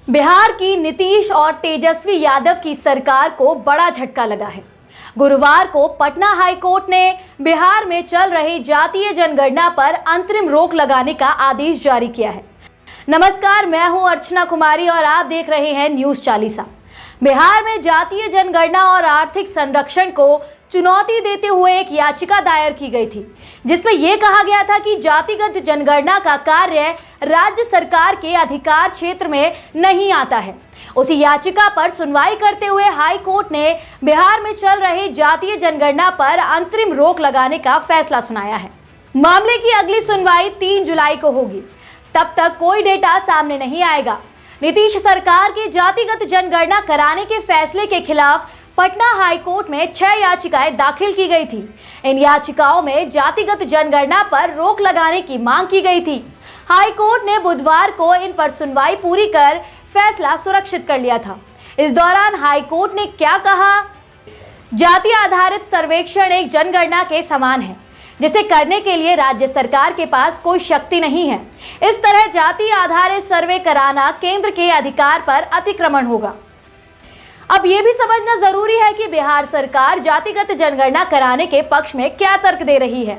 बिहार की नीतीश और तेजस्वी यादव की सरकार को बड़ा झटका लगा है। गुरुवार को पटना हाई कोर्ट ने बिहार में चल रही जातीय जनगणना पर अंतरिम रोक लगाने का आदेश जारी किया है। नमस्कार, मैं हूं अर्चना कुमारी और आप देख रहे हैं न्यूज़ 40। बिहार में जातीय जनगणना और आर्थिक संरक्षण को चुनौती देते हुए एक याचिका दायर की गई थी, जिसमें यह कहा गया था कि जातिगत जनगणना का कार्य राज्य सरकार के अधिकार क्षेत्र में नहीं आता है। उसी याचिका पर सुनवाई करते हुए हाई कोर्ट ने बिहार में चल रही जातीय जनगणना पर अंतरिम रोक लगाने का फैसला सुनाया है। मामले की अगली सुनवाई 3 जुलाई को होगी। तब तक कोई डेटा सामने नहीं आएगा। नीतीश सरकार की जातिगत जनगणना कराने के फैसले के खिलाफ पटना हाई कोर्ट में 6 याचिकाएं दाखिल की गई थी। इन याचिकाओं में जातिगत जनगणना पर रोक लगाने की मांग की गई थी। हाई कोर्ट ने बुधवार को इन पर सुनवाई पूरी कर फैसला सुरक्षित कर लिया था। इस दौरान हाई कोर्ट ने क्या कहा? जाति आधारित सर्वेक्षण एक जनगणना के समान है, जिसे करने के लिए राज्य सरकार के पास कोई शक्ति नहीं है। इस तरह जाति आधारित सर्वे कराना केंद्र के अधिकार पर अतिक्रमण होगा। अब यह भी समझना जरूरी है कि बिहार सरकार जातिगत जनगणना कराने के पक्ष में क्या तर्क दे रही है।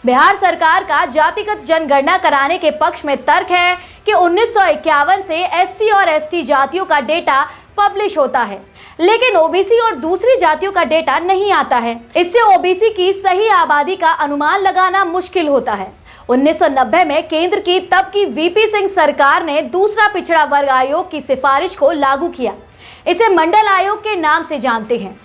बिहार सरकार का जातिगत जनगणना कराने के पक्ष में तर्क है कि 1951 से एससी और एसटी जातियों का डेटा पब्लिश होता है, लेकिन ओबीसी और दूसरी जातियों का डेटा नहीं आता है। इससे ओबीसी की सही आबादी का अनुमान लगाना मुश्किल होता है। 1990 में केंद्र की तब की वीपी सिंह सरकार ने दूसरा पिछड़ा वर्ग आयोग की सिफारिश को लागू किया। इसे मंडल आयोग के नाम से जानते हैं।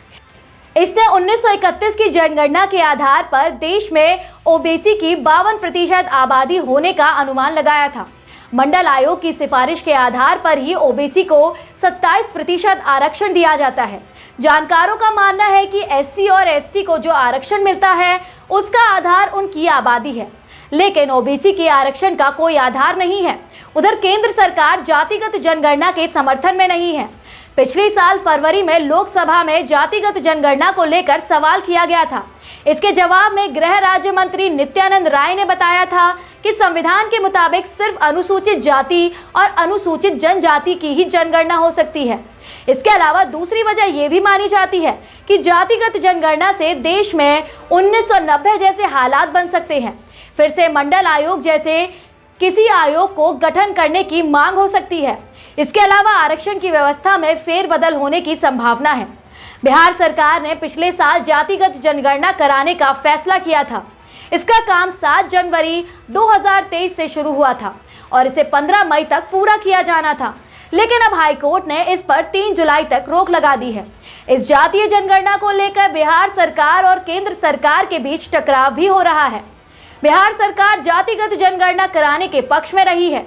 इसने 1931 की जनगणना के आधार पर देश में ओबीसी की 52% आबादी होने का अनुमान लगाया था। मंडल आयोग की सिफारिश के आधार पर ही ओबीसी को 27% आरक्षण दिया जाता है। जानकारों का मानना है कि एससी और एसटी को जो आरक्षण मिलता है उसका आधार उनकी आबादी है, लेकिन ओबीसी के आरक्षण का कोई आधार नहीं है। उधर केंद्र सरकार जातिगत जनगणना के समर्थन में नहीं है। पिछले साल फरवरी में लोकसभा में जातिगत जनगणना को लेकर सवाल किया गया था। इसके जवाब में गृह राज्य मंत्री नित्यानंद राय ने बताया था कि संविधान के मुताबिक सिर्फ अनुसूचित जाति और अनुसूचित जनजाति की ही जनगणना हो सकती है। इसके अलावा दूसरी वजह यह भी मानी जाती है कि जातिगत जनगणना से देश में 1990 जैसे हालात बन सकते हैं। फिर से मंडल आयोग जैसे किसी आयोग को गठन करने की मांग हो सकती है। इसके अलावा आरक्षण की व्यवस्था में फेरबदल होने की संभावना है। बिहार सरकार ने पिछले साल जातिगत जनगणना कराने का फैसला किया था। इसका काम 7 जनवरी 2023 से शुरू हुआ था और इसे 15 मई तक पूरा किया जाना था, लेकिन अब हाईकोर्ट ने इस पर 3 जुलाई तक रोक लगा दी है। इस जातीय जनगणना को लेकर बिहार सरकार और केंद्र सरकार के बीच टकराव भी हो रहा है। बिहार सरकार जातिगत जनगणना कराने के पक्ष में रही है।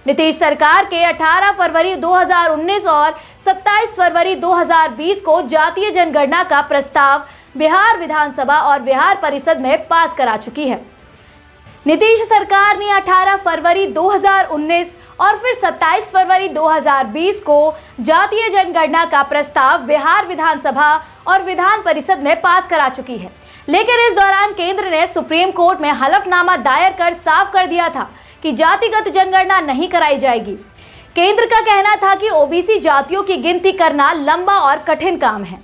नीतीश सरकार के 18 फरवरी 2019 और 27 फरवरी 2020 को जातीय जनगणना का प्रस्ताव बिहार विधानसभा और बिहार परिषद में पास करा चुकी है। नीतीश सरकार ने 18 फरवरी 2019 और फिर 27 फरवरी 2020 को जातीय जनगणना का प्रस्ताव बिहार विधानसभा और विधान परिषद में पास करा चुकी है, लेकिन इस दौरान केंद्र ने सुप्रीम कोर्ट में हलफनामा दायर कर साफ कर दिया था कि जातिगत जनगणना नहीं कराई जाएगी। केंद्र का कहना था कि ओबीसी जातियों की गिनती करना लंबा और कठिन काम है।